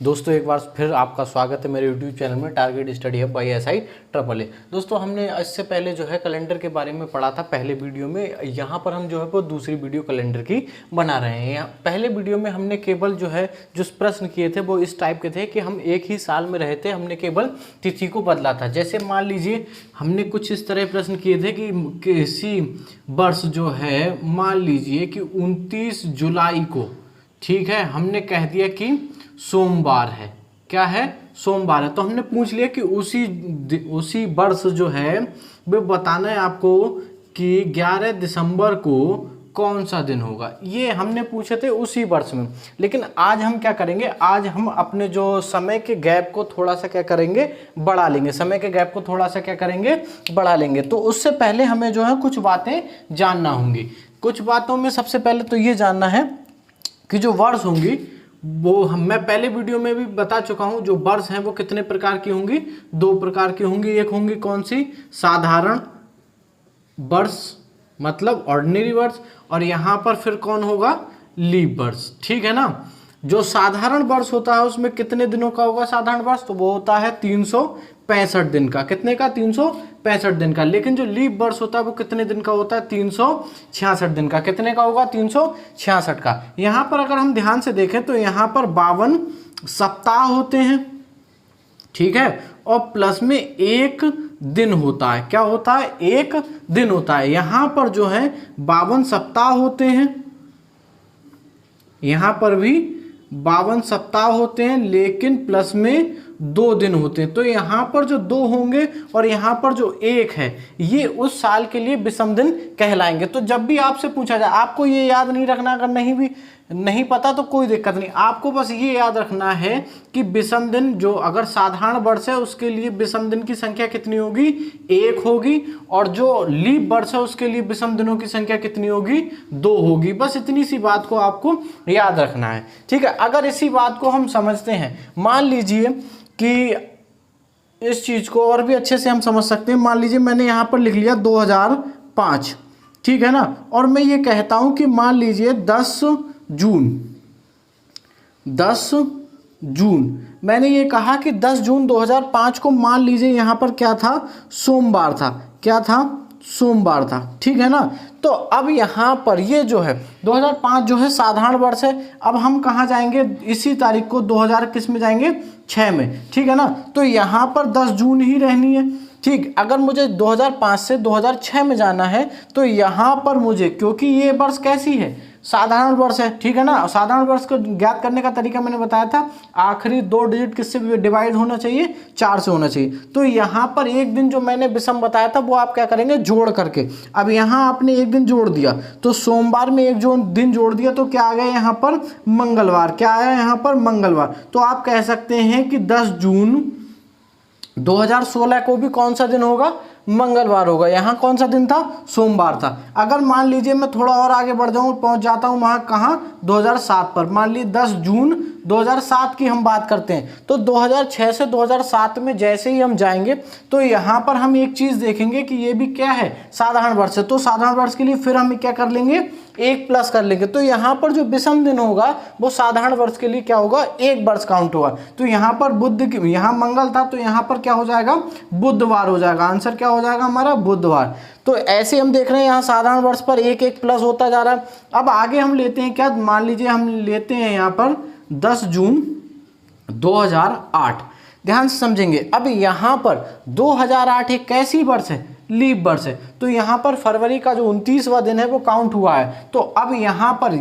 दोस्तों एक बार फिर आपका स्वागत है मेरे YouTube चैनल में target study hub by SI triple A. दोस्तों हमने इससे पहले जो है कैलेंडर के बारे में पढ़ा था पहले वीडियो में। यहाँ पर हम जो है वो दूसरी वीडियो कैलेंडर की बना रहे हैं। यहाँ पहले वीडियो में हमने केवल जो है जो प्रश्न किए थे वो इस टाइप के थे कि हम एक ही साल में रहे थे, हमने केवल तिथि को बदला था। जैसे मान लीजिए हमने कुछ इस तरह प्रश्न किए थे कि किसी वर्ष जो है मान लीजिए कि 29 जुलाई को, ठीक है, हमने कह दिया कि सोमवार है। क्या है? सोमवार है। तो हमने पूछ लिया कि उसी वर्ष जो है वो बताना है आपको कि 11 दिसंबर को कौन सा दिन होगा। ये हमने पूछे थे उसी वर्ष में। लेकिन आज हम क्या करेंगे, आज हम अपने जो समय के गैप को थोड़ा सा क्या करेंगे, बढ़ा लेंगे। समय के गैप को थोड़ा सा क्या करेंगे, बढ़ा लेंगे। तो उससे पहले हमें जो है कुछ बातें जानना होंगी। कुछ बातों में सबसे पहले तो ये जानना है कि जो वर्ष होंगी वो मैं पहले वीडियो में भी बता चुका हूं। जो वर्ष हैं वो कितने प्रकार की होंगी, 2 प्रकार की होंगी। एक होंगी कौन सी, साधारण वर्ष मतलब ऑर्डिनरी वर्ष, और यहां पर फिर कौन होगा, लीप वर्ष। ठीक है ना। जो साधारण वर्ष होता है उसमें कितने दिनों का होगा साधारण वर्ष, तो वो होता है 365 दिन का। कितने का, 365 दिन का। लेकिन जो लीप वर्ष होता है वो कितने दिन का होता है, 366 दिन का। कितने का होगा, 366 का। यहाँ पर अगर हम ध्यान से देखें तो यहाँ पर 52 सप्ताह होते हैं, ठीक है, और प्लस में एक दिन होता है। क्या होता है, एक दिन होता है। यहाँ पर जो है 52 सप्ताह होते हैं, यहाँ पर भी 52 सप्ताह होते हैं, लेकिन प्लस में 2 दिन होते हैं। तो यहाँ पर जो 2 होंगे और यहाँ पर जो 1 है ये उस साल के लिए विषम दिन कहलाएंगे। तो जब भी आपसे पूछा जाए, आपको ये याद नहीं रखना, अगर नहीं पता तो कोई दिक्कत नहीं। आपको बस ये याद रखना है कि विषम दिन जो अगर साधारण वर्ष है उसके लिए विषम दिन की संख्या कितनी होगी, 1 होगी, और जो लीप वर्ष है उसके लिए विषम दिनों की संख्या कितनी होगी, 2 होगी। बस इतनी सी बात को आपको याद रखना है, ठीक है। अगर इसी बात को हम समझते हैं, मान लीजिए कि इस चीज को और भी अच्छे से हम समझ सकते हैं। मान लीजिए मैंने यहाँ पर लिख लिया 2005, ठीक है ना, और मैं ये कहता हूं कि मान लीजिए 10 जून मैंने ये कहा कि 10 जून 2005 को मान लीजिए यहाँ पर क्या था, सोमवार था। क्या था, सोमवार था, ठीक है ना। तो अब यहाँ पर ये जो है 2005 जो है साधारण वर्ष है। अब हम कहाँ जाएंगे, इसी तारीख को 2000 किस में जाएंगे, 6 में, ठीक है ना। तो यहाँ पर 10 जून ही रहनी है, ठीक। अगर मुझे 2005 से 2006 में जाना है तो यहाँ पर मुझे, क्योंकि ये वर्ष कैसी है, साधारण वर्ष है, ठीक है ना। साधारण वर्ष को ज्ञात करने का तरीका मैंने बताया था, आखिरी 2 डिजिट किससे डिवाइड होना चाहिए, 4 से होना चाहिए। तो यहाँ पर एक दिन जो मैंने विषम बताया था वो आप क्या करेंगे, जोड़ करके। अब यहाँ आपने एक दिन जोड़ दिया तो सोमवार में एक जो दिन जोड़ दिया तो क्या आ गया यहाँ पर, मंगलवार। क्या आया यहाँ पर, मंगलवार। तो आप कह सकते हैं कि 10 जून 2016 को भी कौन सा दिन होगा, मंगलवार होगा। यहाँ कौन सा दिन था, सोमवार था। अगर मान लीजिए मैं थोड़ा और आगे बढ़ जाऊँ, पहुँच जाता हूँ वहाँ कहाँ, 2007 पर। मान लीजिए 10 जून 2007 की हम बात करते हैं, तो 2006 से 2007 में जैसे ही हम जाएंगे तो यहाँ पर हम एक चीज़ देखेंगे कि ये भी क्या है, साधारण वर्ष है। तो साधारण वर्ष के लिए फिर हम क्या कर लेंगे, 1 प्लस कर लेंगे। तो यहाँ पर जो विषम दिन होगा वो साधारण वर्ष के लिए क्या होगा, 1 वर्ष काउंट होगा। तो यहाँ पर बुध की, यहाँ मंगल था तो यहाँ पर क्या हो जाएगा, बुधवार हो जाएगा। आंसर क्या हो जाएगा हमारा, बुधवार। तो ऐसे हम देख रहे हैं यहाँ साधारण वर्ष पर 1 प्लस होता जा रहा है। अब आगे हम लेते हैं क्या, मान लीजिए हम लेते हैं यहाँ पर 10 जून 2008। ध्यान से समझेंगे। अब यहाँ पर 2008 एक कैसी वर्ष है, लीप वर्ष है। तो यहाँ पर फरवरी का जो 29वां दिन है वो काउंट हुआ है। तो अब यहाँ पर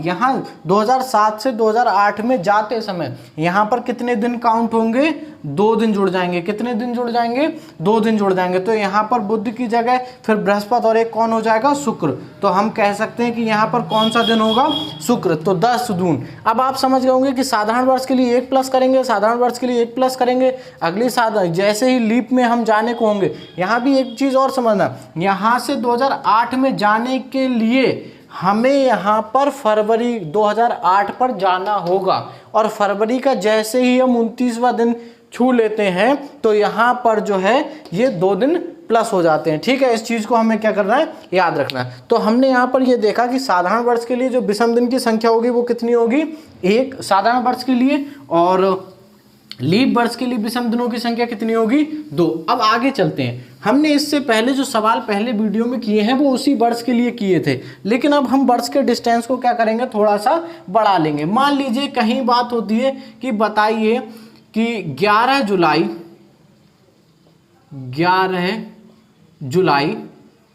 2007 से 2008 में जाते समय यहाँ पर कितने दिन काउंट होंगे, 2 दिन जुड़ जाएंगे। कितने दिन जुड़ जाएंगे, 2 दिन जुड़ जाएंगे। तो यहाँ पर बुध की जगह फिर बृहस्पति और एक कौन हो जाएगा, शुक्र। तो हम कह सकते हैं कि यहाँ पर कौन सा दिन होगा, शुक्र। तो 10 जून। अब आप समझ गए होंगे कि साधारण वर्ष के लिए 1 प्लस करेंगे, साधारण वर्ष के लिए 1 प्लस करेंगे। अगली जैसे ही लीप में हम जाने को होंगे, यहाँ भी एक चीज़ और समझना, यहाँ से 2008 में जाने के लिए हमें यहाँ पर फरवरी 2008 पर जाना होगा। और फरवरी का जैसे ही हम 29वां दिन छू लेते हैं तो यहाँ पर जो है ये 2 दिन प्लस हो जाते हैं, ठीक है। इस चीज़ को हमें क्या करना है, याद रखना है। तो हमने यहाँ पर ये देखा कि साधारण वर्ष के लिए जो विषम दिन की संख्या होगी वो कितनी होगी, 1 साधारण वर्ष के लिए, और लीप वर्ष के लिए विषम दिनों की संख्या कितनी होगी? 2। अब आगे चलते हैं। हमने इससे पहले जो सवाल पहले वीडियो में किए हैं वो उसी वर्ष के लिए किए थे, लेकिन अब हम वर्ष के डिस्टेंस को क्या करेंगे, थोड़ा सा बढ़ा लेंगे। मान लीजिए कहीं बात होती है कि बताइए कि 11 जुलाई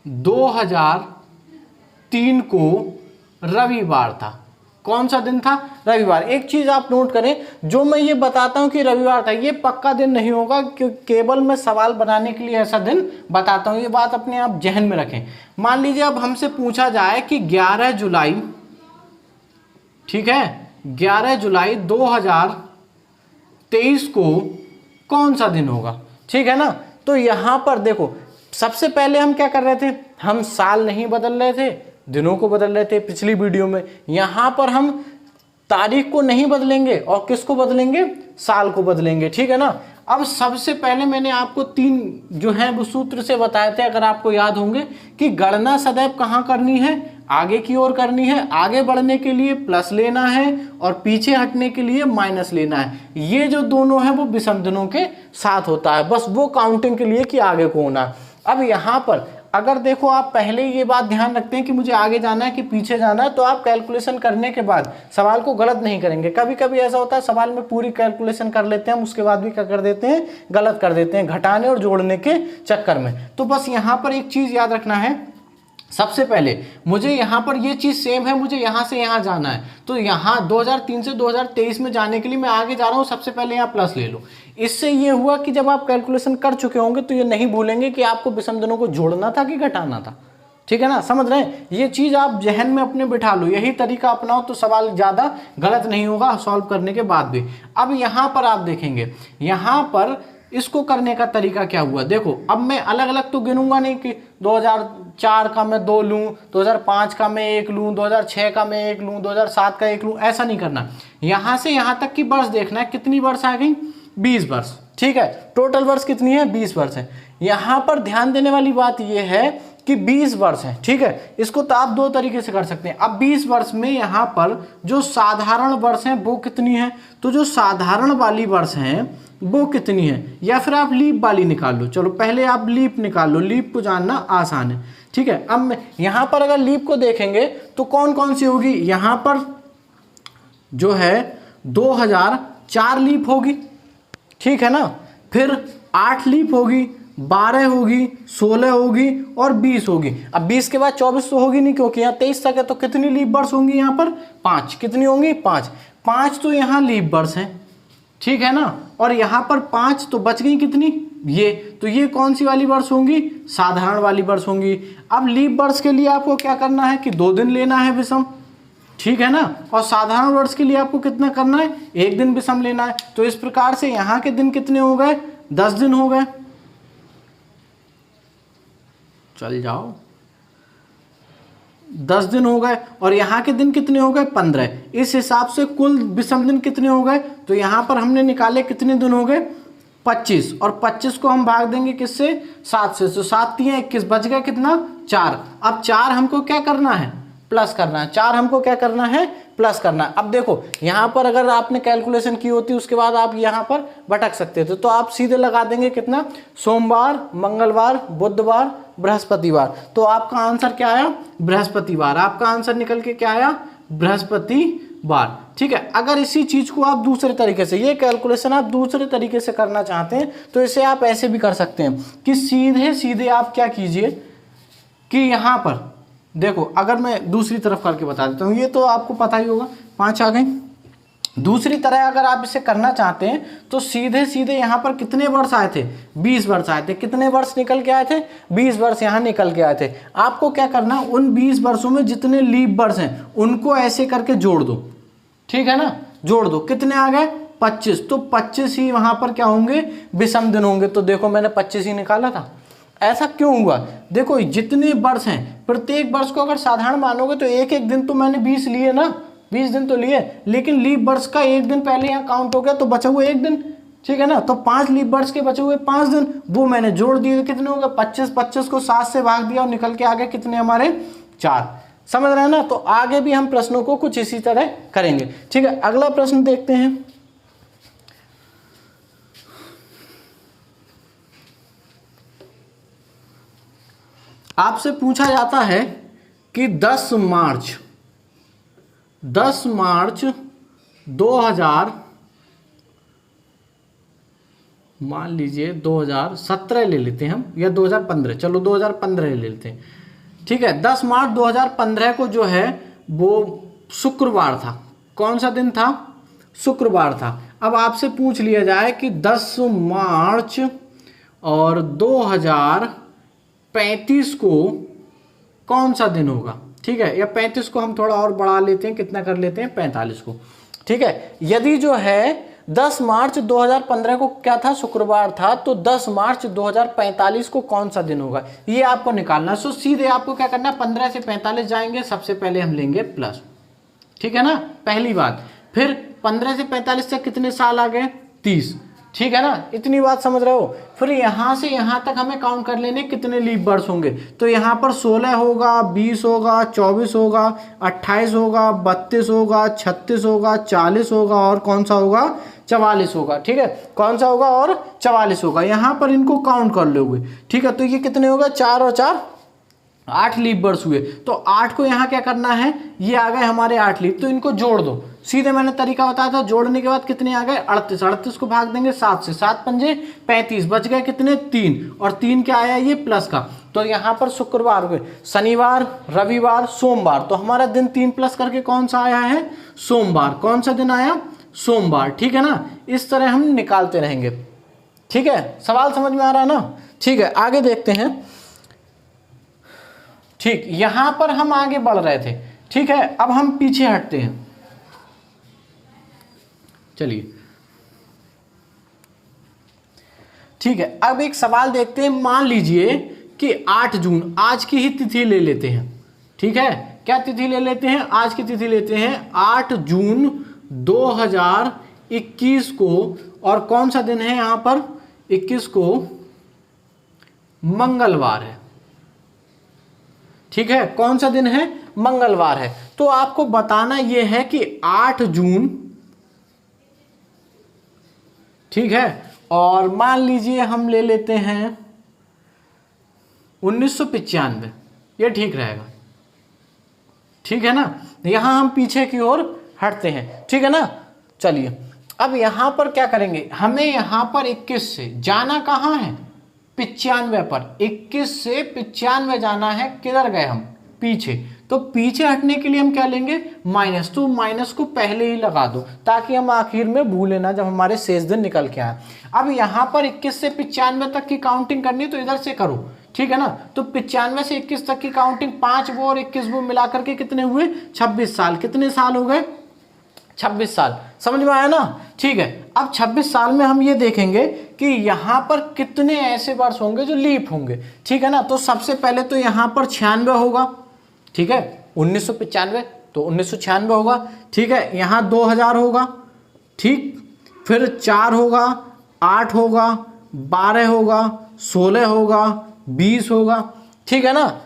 2003 को रविवार था। कौन सा दिन था? रविवार। एक चीज आप नोट करें, जो मैं ये बताता हूं कि रविवार था, ये पक्का दिन नहीं होगा, क्योंकि केवल मैं सवाल बनाने के लिए ऐसा दिन बताता हूं। ये बात अपने आप जहन में रखें। मान लीजिए अब हमसे पूछा जाए कि 11 जुलाई, ठीक है, 11 जुलाई 2023 को कौन सा दिन होगा, ठीक है ना। तो यहां पर देखो, सबसे पहले हम क्या कर रहे थे, हम साल नहीं बदल रहे थे, दिनों को बदल रहे थे पिछली वीडियो में। यहां पर हम तारीख को नहीं बदलेंगे और किसको बदलेंगे, साल को बदलेंगे, ठीक है ना। अब सबसे पहले मैंने आपको 3 जो है वो सूत्र से बताए थे, अगर आपको याद होंगे, कि गणना सदैव कहां करनी है, आगे की ओर करनी है। आगे बढ़ने के लिए प्लस लेना है और पीछे हटने के लिए माइनस लेना है। ये जो दोनों है वो विषम दिनों के साथ होता है, बस वो काउंटिंग के लिए कि आगे को होना। अब यहां पर अगर देखो, आप पहले ये बात ध्यान रखते हैं कि मुझे आगे जाना है कि पीछे जाना है, तो आप कैलकुलेशन करने के बाद सवाल को गलत नहीं करेंगे। कभी कभी ऐसा होता है सवाल में पूरी कैलकुलेशन कर लेते हैं, हम उसके बाद भी क्या कर देते हैं, गलत कर देते हैं, घटाने और जोड़ने के चक्कर में। तो बस यहाँ पर एक चीज याद रखना है, सबसे पहले मुझे यहाँ पर ये चीज सेम है, मुझे यहाँ से यहाँ जाना है, तो यहाँ 2003 से 2023 में जाने के लिए मैं आगे जा रहा हूँ, सबसे पहले यहाँ प्लस ले लो। इससे ये हुआ कि जब आप कैलकुलेशन कर चुके होंगे तो ये नहीं भूलेंगे कि आपको विषम दिनों को जोड़ना था कि घटाना था, ठीक है ना। समझ रहे हैं, ये चीज आप जहन में अपने बिठा लो, यही तरीका अपनाओ तो सवाल ज्यादा गलत नहीं होगा सॉल्व करने के बाद भी। अब यहाँ पर आप देखेंगे, यहाँ पर इसको करने का तरीका क्या हुआ, देखो अब मैं अलग अलग तो गिनूंगा नहीं कि 2004 का मैं 2 लूं, 2005 का मैं 1 लूं, 2006 का मैं 1 लूं, 2007 का 1 लूं, ऐसा नहीं करना। यहां से यहां तक की वर्ष देखना है, कितनी वर्ष आ गई, 20 वर्ष, ठीक है। टोटल वर्ष कितनी है, 20 वर्ष है। यहां पर ध्यान देने वाली बात यह है कि 20 वर्ष है, ठीक है। इसको तो आप 2 तरीके से कर सकते हैं। अब 20 वर्ष में यहाँ पर जो साधारण वर्ष हैं वो कितनी है, तो जो साधारण वाली वर्ष हैं वो कितनी है, या फिर आप लीप वाली निकाल लो। चलो पहले आप लीप निकाल लो, लीप को जानना आसान है, ठीक है। अब यहाँ पर अगर लीप को देखेंगे तो कौन कौन सी होगी, यहाँ पर जो है 2004 लीप होगी, ठीक है ना। फिर 8 लीप होगी, 12 होगी, 16 होगी और 20 होगी। अब 20 के बाद 24 तो होगी नहीं, क्योंकि यहाँ 23 तक है, तो कितनी लीप वर्ष होंगी, यहाँ पर 5। कितनी होंगी, 5 तो यहाँ लीप वर्ष है, ठीक है ना। और यहाँ पर 5 तो बच गई कितनी, ये, तो ये कौन सी वाली वर्ष होंगी, साधारण वाली वर्ष होंगी। अब लीप वर्ष के लिए आपको क्या करना है कि 2 दिन लेना है विषम, ठीक है ना। और साधारण वर्ष के लिए आपको कितना करना है, 1 दिन विषम लेना है। तो इस प्रकार से यहाँ के दिन कितने हो गए, 10 दिन हो गए। चल जाओ, 10 दिन हो गए। और यहाँ के दिन कितने हो गए, 15। इस हिसाब से कुल विषम दिन कितने हो गए, तो यहाँ पर हमने निकाले कितने दिन हो गए, 25। और 25 को हम भाग देंगे किससे, 7 से, तो 7 3 21, बच गया कितना, 4। अब 4 हमको क्या करना है, प्लस करना है। 4 हमको क्या करना है, प्लस करना है। अब देखो यहाँ पर अगर आपने कैलकुलेशन की होती उसके बाद आप यहाँ पर भटक सकते थे, तो आप सीधे लगा देंगे कितना, सोमवार, मंगलवार, बुधवार, बृहस्पतिवार। तो आपका आंसर क्या आया, बृहस्पतिवार। आपका आंसर निकल के क्या आया, बृहस्पतिवार, ठीक है। अगर इसी चीज को आप दूसरे तरीके से, ये कैलकुलेशन आप दूसरे तरीके से करना चाहते हैं तो इसे आप ऐसे भी कर सकते हैं कि सीधे सीधे आप क्या कीजिए कि यहाँ पर देखो, अगर मैं दूसरी तरफ करके बता देता हूँ, ये तो आपको पता ही होगा, 5 आ गई। दूसरी तरह अगर आप इसे करना चाहते हैं तो सीधे सीधे यहाँ पर कितने वर्ष आए थे, 20 वर्ष आए थे। कितने वर्ष निकल के आए थे, 20 वर्ष यहाँ निकल के आए थे। आपको क्या करना, उन 20 वर्षों में जितने लीप वर्ष हैं उनको ऐसे करके जोड़ दो, ठीक है ना, जोड़ दो। कितने आ गए, 25। तो 25 ही वहां पर क्या होंगे, विषम दिन होंगे। तो देखो मैंने 25 ही निकाला था। ऐसा क्यों हुआ, देखो जितने वर्ष हैं प्रत्येक वर्ष को अगर साधारण मानोगे तो एक एक दिन तो मैंने 20 लिए ना, 20 दिन तो लिए, लेकिन लीप वर्ष का 1 दिन पहले यहाँ काउंट हो गया तो बचा हुआ 1 दिन, ठीक है ना। तो 5 लीप वर्ष के बचे हुए 5 दिन वो मैंने जोड़ दिए, कितने हो गए, 25। 25 को 7 से भाग दिया और निकल के आगे कितने हमारे, 4। समझ रहे हैं ना। तो आगे भी हम प्रश्नों को कुछ इसी तरह करेंगे, ठीक है। अगला प्रश्न देखते हैं। आपसे पूछा जाता है कि 10 मार्च 2000, मान लीजिए 2017 ले लेते हैं हम, या 2015, चलो 2015 ले लेते हैं, ठीक है। 10 मार्च 2015 को जो है वो शुक्रवार था। कौन सा दिन था? शुक्रवार था। अब आपसे पूछ लिया जाए कि 10 मार्च और 2035 को कौन सा दिन होगा, ठीक है। या 35 को हम थोड़ा और बढ़ा लेते हैं, कितना कर लेते हैं, 45 को, ठीक है। यदि जो है 10 मार्च 2015 को क्या था, शुक्रवार था, तो 10 मार्च 2045 को कौन सा दिन होगा, ये आपको निकालना है। सो सीधे आपको क्या करना है, 15 से 45 जाएंगे, सबसे पहले हम लेंगे प्लस, ठीक है ना, पहली बात। फिर 15 से 45 तक कितने साल आ गए, 30, ठीक है ना, इतनी बात समझ रहे हो। फिर यहाँ से यहाँ तक हमें काउंट कर लेने कितने लीप वर्ष होंगे, तो यहाँ पर 16 होगा, 20 होगा, 24 होगा, 28 होगा, 32 होगा, 36 होगा, 40 होगा, और कौन सा होगा, 44 होगा, ठीक है। कौन सा होगा, और 44 होगा। यहाँ पर इनको काउंट कर लोगे, ठीक है। तो ये कितने होगा, 4 और 4 8 लीप वर्ष हुए। तो 8 को यहाँ क्या करना है, ये आ गए हमारे 8 लीप, तो इनको जोड़ दो। सीधे मैंने तरीका बताया था, जोड़ने के बाद कितने आ गए, 38। 38 को भाग देंगे 7 से, 7 पंजे 35, बच गए कितने, 3, और 3 क्या आया, ये प्लस का। तो यहाँ पर शुक्रवार हुए, शनिवार, रविवार, सोमवार, तो हमारा दिन 3 प्लस करके कौन सा आया है, सोमवार। कौन सा दिन आया, सोमवार, ठीक है ना। इस तरह हम निकालते रहेंगे, ठीक है। सवाल समझ में आ रहा है ना, ठीक है। आगे देखते हैं, ठीक, यहां पर हम आगे बढ़ रहे थे, ठीक है। अब हम पीछे हटते हैं, चलिए, ठीक है। अब एक सवाल देखते हैं। मान लीजिए कि 8 जून, आज की ही तिथि ले लेते हैं, ठीक है। क्या तिथि ले लेते हैं, आज की तिथि लेते हैं, 8 जून 2021 को, और कौन सा दिन है यहां पर, 21 को मंगलवार है, ठीक है। कौन सा दिन है, मंगलवार है। तो आपको बताना यह है कि 8 जून, ठीक है, और मान लीजिए हम ले लेते हैं 1995, ये ठीक रहेगा, ठीक है ना। यहां हम पीछे की ओर हटते हैं, ठीक है ना। चलिए, अब यहां पर क्या करेंगे, हमें यहां पर 21 से जाना कहां है, 95 पर। 21 से 95 जाना है, किधर गए हम, पीछे। तो पीछे हटने के लिए हम क्या लेंगे, माइनस। तो माइनस को पहले ही लगा दो, ताकि हम आखिर में भूले ना जब हमारे शेष दिन निकल के आए। अब यहाँ पर 21 से 95 तक की काउंटिंग करनी, तो इधर से करो, ठीक है ना। तो 95 से 21 तक की काउंटिंग, 5 वो और 21 वो मिलाकर के कितने हुए, 26 साल। कितने साल हो गए, 26 साल। समझ में आया ना, ठीक है। अब 26 साल में हम ये देखेंगे कि यहाँ पर कितने ऐसे वर्ष होंगे जो लीप होंगे, ठीक है ना। तो सबसे पहले तो यहाँ पर 96 होगा, ठीक है। 1995 तो 1996 होगा, ठीक है। यहाँ 2000 होगा, ठीक। फिर 4 होगा, 8 होगा, 12 होगा, 16 होगा, 20 होगा, ठीक है ना।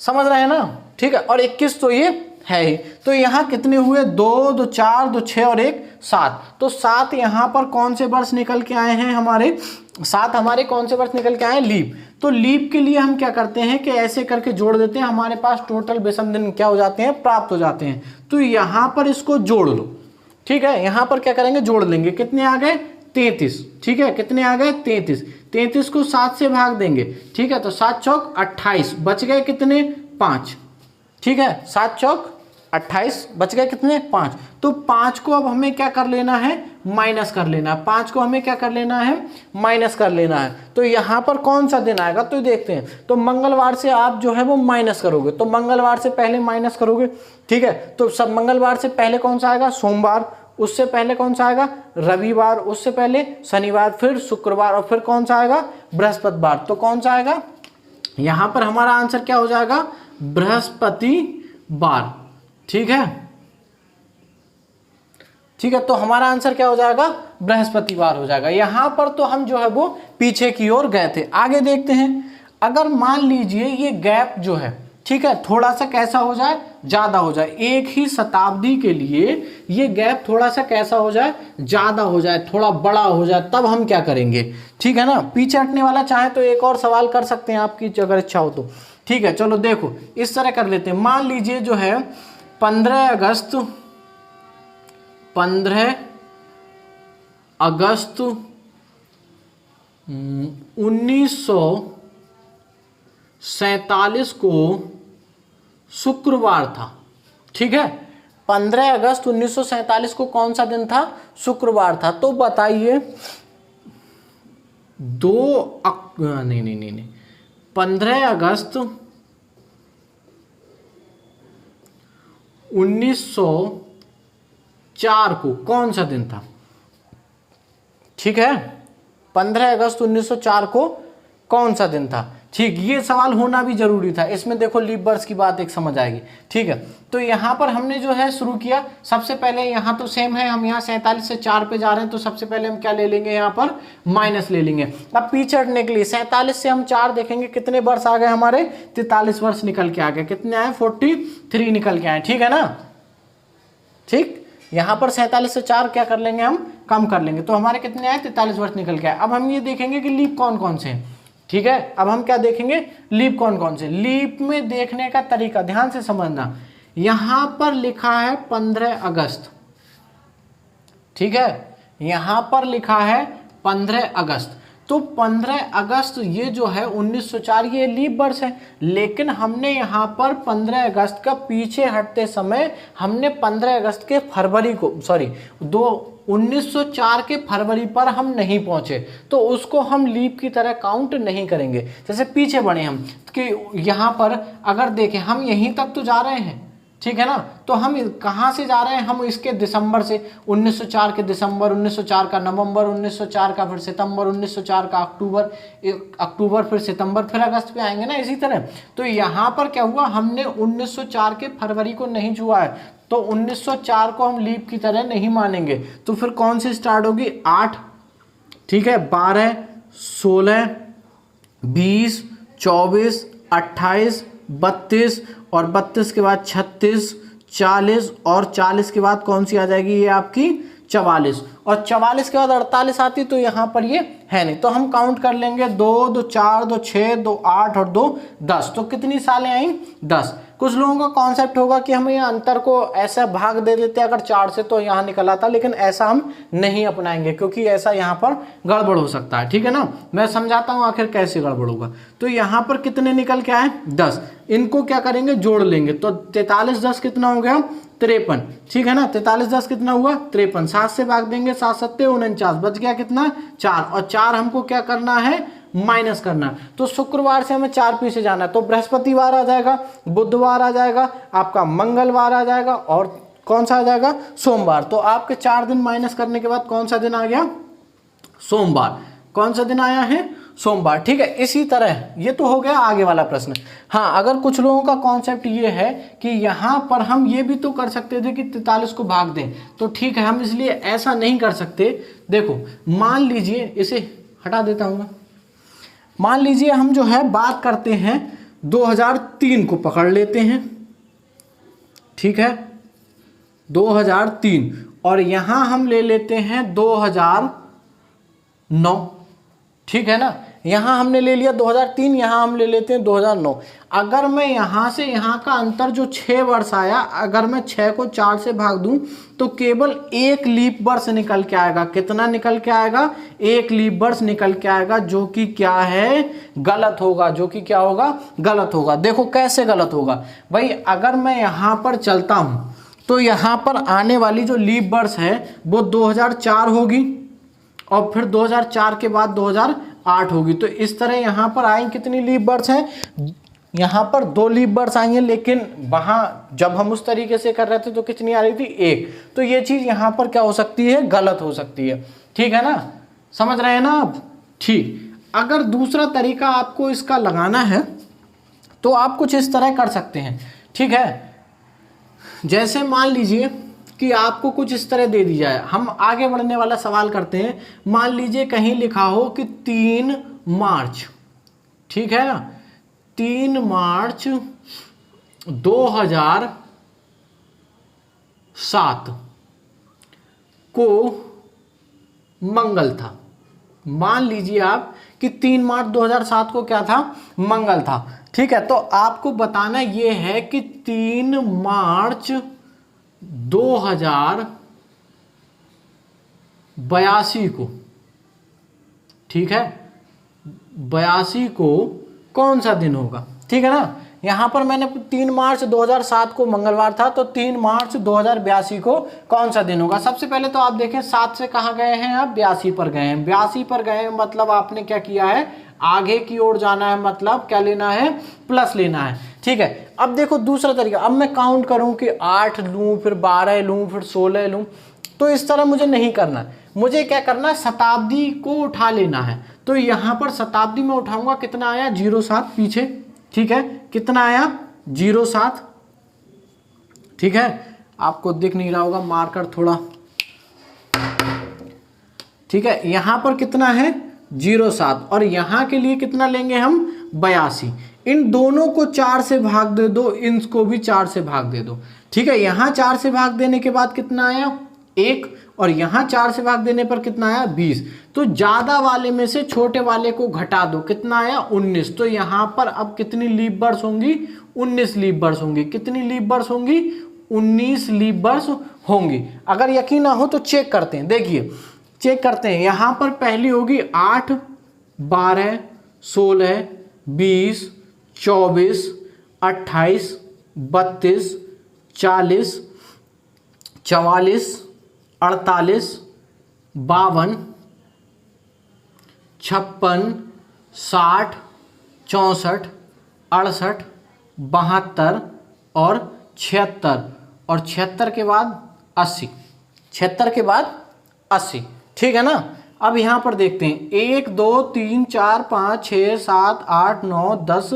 समझ रहे हैं ना, ठीक है। और 21 तो ये है ही। तो यहाँ कितने हुए, 2, 2, 4, 2, 6 और 1, 7। तो 7 यहाँ पर कौन से वर्ष निकल के आए हैं हमारे, 7 हमारे कौन से वर्ष निकल के आए हैं, लीप। तो लीप के लिए हम क्या करते हैं कि ऐसे करके जोड़ देते हैं, हमारे पास टोटल विषम दिन क्या हो जाते हैं, प्राप्त हो जाते हैं। तो यहाँ पर इसको जोड़ लो, ठीक है। यहाँ पर क्या करेंगे, जोड़ लेंगे। कितने आ गए, 33, ठीक है। कितने आ गए, 33। 33 को 7 से भाग देंगे, ठीक है। तो 7 चौक 28, बच गए कितने, 5, ठीक है। 7 चौक 28, बच गए कितने, 5। तो 5 को अब हमें क्या कर लेना है, माइनस कर लेना है। 5 को हमें क्या कर लेना है, माइनस कर लेना है। तो यहाँ पर कौन सा दिन आएगा, तो देखते हैं। तो मंगलवार से आप जो है वो माइनस करोगे, तो मंगलवार से पहले माइनस करोगे, ठीक है। तो सब मंगलवार से पहले कौन सा आएगा, सोमवार। उससे पहले कौन सा आएगा, रविवार। उससे पहले शनिवार, फिर शुक्रवार, और फिर कौन सा आएगा, बृहस्पतिवार। तो कौन सा आएगा, यहाँ पर हमारा आंसर क्या हो जाएगा, बृहस्पतिवार, ठीक है। ठीक है, तो हमारा आंसर क्या हो जाएगा, बृहस्पतिवार हो जाएगा। यहां पर तो हम जो है वो पीछे की ओर गए थे। आगे देखते हैं, अगर मान लीजिए ये गैप जो है, ठीक है, थोड़ा सा कैसा हो जाए, ज्यादा हो जाए। एक ही शताब्दी के लिए ये गैप थोड़ा सा कैसा हो जाए, ज्यादा हो जाए, थोड़ा बड़ा हो जाए, तब हम क्या करेंगे, ठीक है ना। पीछे हटने वाला चाहे तो एक और सवाल कर सकते हैं, आपकी अगर इच्छा हो तो। ठीक है, चलो देखो इस तरह कर लेते हैं। मान लीजिए जो है 15 अगस्त 1947 को शुक्रवार था। ठीक है, 15 अगस्त 1947 को कौन सा दिन था? शुक्रवार था। तो बताइए 15 अगस्त 1904 को कौन सा दिन था? ठीक है, 15 अगस्त 1904 को कौन सा दिन था? ठीक, ये सवाल होना भी जरूरी था। इसमें देखो लीप वर्ष की बात एक समझ आएगी। ठीक है, तो यहाँ पर हमने जो है शुरू किया, सबसे पहले यहाँ तो सेम है, हम यहाँ 47 से 4 पे जा रहे हैं, तो सबसे पहले हम क्या ले लेंगे? यहाँ पर माइनस ले लेंगे। अब पीछे हटने के लिए 47 से हम 4 देखेंगे, कितने वर्ष आ गए हमारे? 43 वर्ष निकल के आ गए। कितने आए? 43 निकल के आए। ठीक है ना? ठीक, यहाँ पर 47 से 4 क्या कर लेंगे? हम कम कर लेंगे, तो हमारे कितने आए? 43 वर्ष निकल के आए। अब हम ये देखेंगे कि लीप कौन कौन से हैं। ठीक है, अब हम क्या देखेंगे? लीप कौन कौन से। लीप में देखने का तरीका ध्यान से समझना। यहां पर लिखा है 15 अगस्त। ठीक है, यहां पर लिखा है 15 अगस्त, तो 15 अगस्त ये जो है 1904 ये लीप वर्ष है। लेकिन हमने यहाँ पर 15 अगस्त का पीछे हटते समय हमने 15 अगस्त के फरवरी को 1904 के फरवरी पर हम नहीं पहुंचे, तो उसको हम लीप की तरह काउंट नहीं करेंगे। जैसे पीछे बढ़े हम कि यहाँ पर अगर देखें हम यहीं तक तो जा रहे हैं। ठीक है ना, तो हम कहाँ से जा रहे हैं? हम इसके दिसंबर से, 1904 के दिसंबर, 1904 का नवंबर, 1904 का फिर सितंबर, 1904 का अक्टूबर फिर सितंबर फिर अगस्त पे आएंगे ना, इसी तरह। तो यहाँ पर क्या हुआ? हमने 1904 के फरवरी को नहीं छुआ है, तो 1904 को हम लीप की तरह नहीं मानेंगे। तो फिर कौन सी स्टार्ट होगी? 8, ठीक है, 12, 16, 20, 24, 28, 32 और 32 के बाद 36, 40 और 40 के बाद कौन सी आ जाएगी? ये आपकी 44, और 44 के बाद 48 आती, तो यहाँ पर ये है नहीं। तो हम काउंट कर लेंगे 2, 2, 4, 2, 6, 2, 8 और 2, 10। तो कितनी सालें आई? 10। कुछ लोगों का कॉन्सेप्ट होगा कि हम ये अंतर को ऐसा भाग दे देते अगर 4 से, तो यहाँ निकल आता, लेकिन ऐसा हम नहीं अपनाएंगे क्योंकि ऐसा यहाँ पर गड़बड़ हो सकता है। ठीक है ना, मैं समझाता हूँ आखिर कैसे गड़बड़ होगा। तो यहाँ पर कितने निकल के आए? 10। इनको क्या करेंगे? जोड़ लेंगे, तो 43 10 कितना हो गया? 53। ठीक है ना, 43 10 कितना हुआ? 53। 7 से भाग देंगे, 7 7 49, बच गया कितना? 4, और 4 हमको क्या करना है? माइनस करना। तो शुक्रवार से हमें 4 पीछे जाना है, तो बृहस्पतिवार आ जाएगा, बुधवार आ जाएगा, आपका मंगलवार आ जाएगा, और कौन सा आ जाएगा? सोमवार। तो आपके 4 दिन माइनस करने के बाद कौन सा दिन आ गया? सोमवार। कौन सा दिन आया है? सोमवार। ठीक है, इसी तरह ये तो हो गया आगे वाला प्रश्न। हाँ, अगर कुछ लोगों का कॉन्सेप्ट ये है कि यहाँ पर हम ये भी तो कर सकते थे कि 43 को भाग दें, तो ठीक है, हम इसलिए ऐसा नहीं कर सकते। देखो मान लीजिए, इसे हटा देता हूँ, मान लीजिए हम जो है बात करते हैं 2003 को पकड़ लेते हैं। ठीक है, 2003, और यहां हम ले लेते हैं 2009। ठीक है ना, यहां हमने ले लिया 2003, यहां हम ले लेते हैं 2009। अगर मैं यहां से यहां का अंतर जो 6 वर्ष आया, अगर मैं 6 को 4 से भाग दूं तो केवल 1 लीप वर्ष निकल के आएगा। कितना निकल के आएगा? 1 लीप वर्ष निकल के आएगा, जो कि क्या है? गलत होगा। जो कि क्या होगा? गलत होगा। देखो कैसे गलत होगा भाई, अगर मैं यहां पर चलता हूं तो यहां पर आने वाली जो लीप वर्ष है वो 2004 होगी, और फिर 2004 के बाद 2008 होगी। तो इस तरह यहाँ पर आएंगे कितनी लीप वर्ष हैं? यहाँ पर 2 लीप वर्ष आएंगे, लेकिन वहाँ जब हम उस तरीके से कर रहे थे तो कितनी आ रही थी? 1। तो ये चीज़ यहाँ पर क्या हो सकती है? गलत हो सकती है। ठीक है ना, समझ रहे हैं ना आप? ठीक, अगर दूसरा तरीका आपको इसका लगाना है तो आप कुछ इस तरह कर सकते हैं। ठीक है, जैसे मान लीजिए कि आपको कुछ इस तरह दे दी जाए, हम आगे बढ़ने वाला सवाल करते हैं। मान लीजिए कहीं लिखा हो कि 3 मार्च, ठीक है ना, 3 मार्च 2007 को मंगल था। मान लीजिए आप कि 3 मार्च 2007 को क्या था, मंगल था। ठीक है, तो आपको बताना ये है कि 3 मार्च 2082 को, ठीक है, 82 को कौन सा दिन होगा। ठीक है ना, यहां पर मैंने 3 मार्च 2007 को मंगलवार था, तो 3 मार्च 2082 को कौन सा दिन होगा। सबसे पहले तो आप देखें 7 से कहाँ गए हैं, आप 82 पर गए हैं। 82 पर गए हैं मतलब आपने क्या किया है, आगे की ओर जाना है, मतलब क्या लेना है, प्लस लेना है। ठीक है, अब देखो दूसरा तरीका, अब मैं काउंट करूं कि 8 लूं, फिर 12 लूं, फिर 16 लूं, तो इस तरह मुझे नहीं करना। मुझे क्या करना है, शताब्दी को उठा लेना है। तो यहां पर शताब्दी में उठाऊंगा, कितना आया 07 पीछे। ठीक है, कितना आया 07। ठीक है, आपको दिख नहीं रहा होगा, मार्कर थोड़ा, ठीक है, यहां पर कितना है 07, और यहां के लिए कितना लेंगे हम 82। इन दोनों को 4 से भाग दे दो, इनको भी 4 से भाग दे दो। ठीक है, यहां 4 से भाग देने के बाद कितना आया 1, और यहां 4 से भाग देने पर कितना आया 20। तो ज्यादा वाले में से छोटे वाले को घटा दो, कितना आया 19। तो यहां पर अब कितनी लीप वर्ष होंगी, 19 लीप वर्ष होंगी। कितनी लीप वर्ष होंगी, 19 लीप वर्ष होंगी। अगर यकीन ना हो तो चेक करते हैं, देखिए चेक करते हैं। यहां पर पहली होगी 8, 12, 16, 20, 24, 28, 32, 40, 44, 48, 52, 56, 60, 64, 68, 72 और 76, और 76 के बाद 80, 76 के बाद 80। ठीक है ना, अब यहां पर देखते हैं 1 2 3 4 5 6 7 8 9 10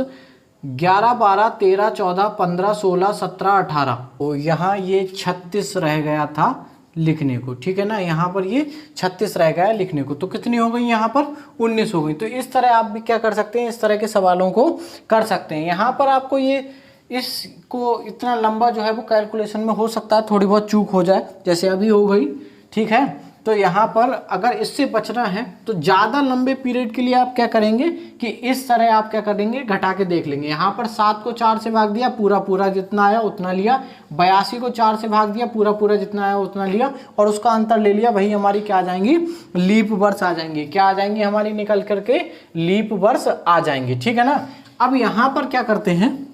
11 12 13 14 15 16 17 18। तो यहाँ ये 36 रह गया था लिखने को। ठीक है ना, यहाँ पर ये 36 रह गया लिखने को। तो कितनी हो गई, यहाँ पर 19 हो गई। तो इस तरह आप भी क्या कर सकते हैं, इस तरह के सवालों को कर सकते हैं। यहाँ पर आपको ये इसको इतना लंबा जो है वो कैलकुलेशन में हो सकता है थोड़ी बहुत चूक हो जाए, जैसे अभी हो गई। ठीक है, तो यहाँ पर अगर इससे बचना है तो ज़्यादा लंबे पीरियड के लिए आप क्या करेंगे कि इस तरह आप क्या करेंगे, घटा के देख लेंगे। यहाँ पर 7 को 4 से भाग दिया, पूरा पूरा जितना आया उतना लिया। 82 को 4 से भाग दिया, पूरा पूरा जितना आया उतना लिया, और उसका अंतर ले लिया। वही हमारी क्या आ जाएंगी, लीप वर्ष आ जाएंगी। क्या आ जाएंगी हमारी, निकल करके लीप वर्ष आ जाएंगे। ठीक है ना, अब यहाँ पर क्या करते हैं,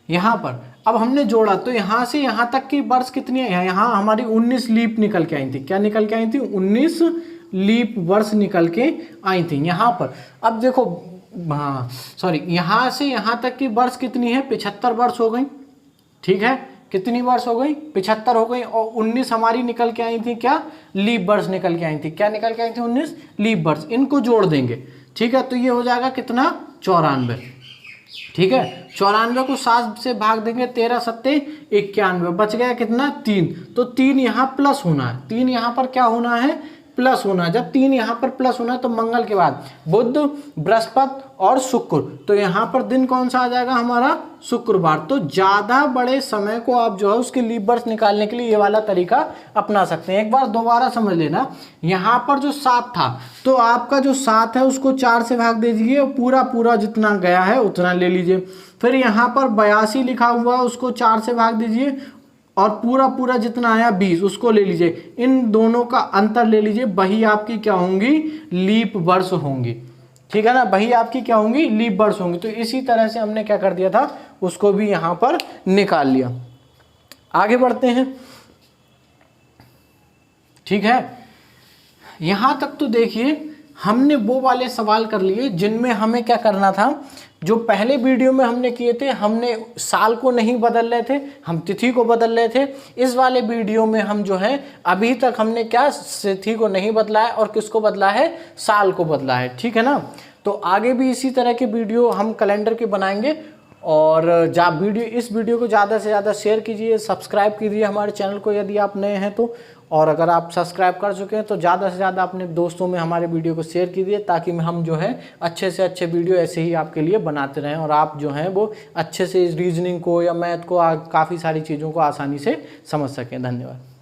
यहाँ पर अब हमने जोड़ा तो यहाँ से यहाँ तक की वर्ष कितनी है, यहाँ हमारी 19 लीप निकल के आई थी। क्या निकल के आई थी, 19 लीप वर्ष निकल के आई थी यहाँ पर। अब देखो, हाँ सॉरी, यहाँ से यहाँ तक की वर्ष कितनी है, 75 वर्ष हो गई। ठीक है, कितनी वर्ष हो गई, 75 हो गई, और 19 हमारी निकल के आई थी, क्या लीप वर्ष निकल के आई थी। क्या निकल के आई थी, 19 लीप वर्ष। इनको जोड़ देंगे। ठीक है, तो ये हो जाएगा कितना, 94। ठीक है, 94 को 7 से भाग देंगे, 13 सत्ते 91, बच गया कितना 3। तो 3 यहाँ प्लस होना है, 3 यहाँ पर क्या होना है, प्लस होना है। जब 3 यहाँ पर प्लस होना है तो मंगल के बाद बुध, बृहस्पति और शुक्र। तो यहाँ पर दिन कौन सा आ जाएगा हमारा, शुक्रवार। तो ज़्यादा बड़े समय को आप जो है उसके लीप वर्ष निकालने के लिए ये वाला तरीका अपना सकते हैं। एक बार दोबारा समझ लेना, यहाँ पर जो 7 था तो आपका जो 7 है उसको 4 से भाग दे दीजिए, पूरा पूरा जितना गया है उतना ले लीजिए। फिर यहाँ पर 82 लिखा हुआ है, उसको 4 से भाग दीजिए, और पूरा पूरा जितना आया 20 उसको ले लीजिए। इन दोनों का अंतर ले लीजिए, वही आपकी क्या होंगी, लीप वर्ष होंगी। ठीक है ना, वही आपकी क्या होंगी, लीप वर्ष होंगी। तो इसी तरह से हमने क्या कर दिया था, उसको भी यहाँ पर निकाल लिया। आगे बढ़ते हैं। ठीक है, यहाँ तक तो देखिए हमने वो वाले सवाल कर लिए जिनमें हमें क्या करना था, जो पहले वीडियो में हमने किए थे, हमने साल को नहीं बदल रहे थे, हम तिथि को बदल रहे थे। इस वाले वीडियो में हम जो है अभी तक हमने क्या, तिथि को नहीं बदला है, और किसको बदला है, साल को बदला है। ठीक है ना, तो आगे भी इसी तरह के वीडियो हम कैलेंडर के बनाएंगे। और इस वीडियो को ज़्यादा से ज़्यादा शेयर कीजिए, सब्सक्राइब कीजिए हमारे चैनल को यदि आप नए हैं तो। और अगर आप सब्सक्राइब कर चुके हैं तो ज़्यादा से ज़्यादा अपने दोस्तों में हमारे वीडियो को शेयर कीजिए, ताकि हम जो है अच्छे से अच्छे वीडियो ऐसे ही आपके लिए बनाते रहें, और आप जो हैं वो अच्छे से रीजनिंग को या मैथ को, काफ़ी सारी चीज़ों को आसानी से समझ सकें। धन्यवाद।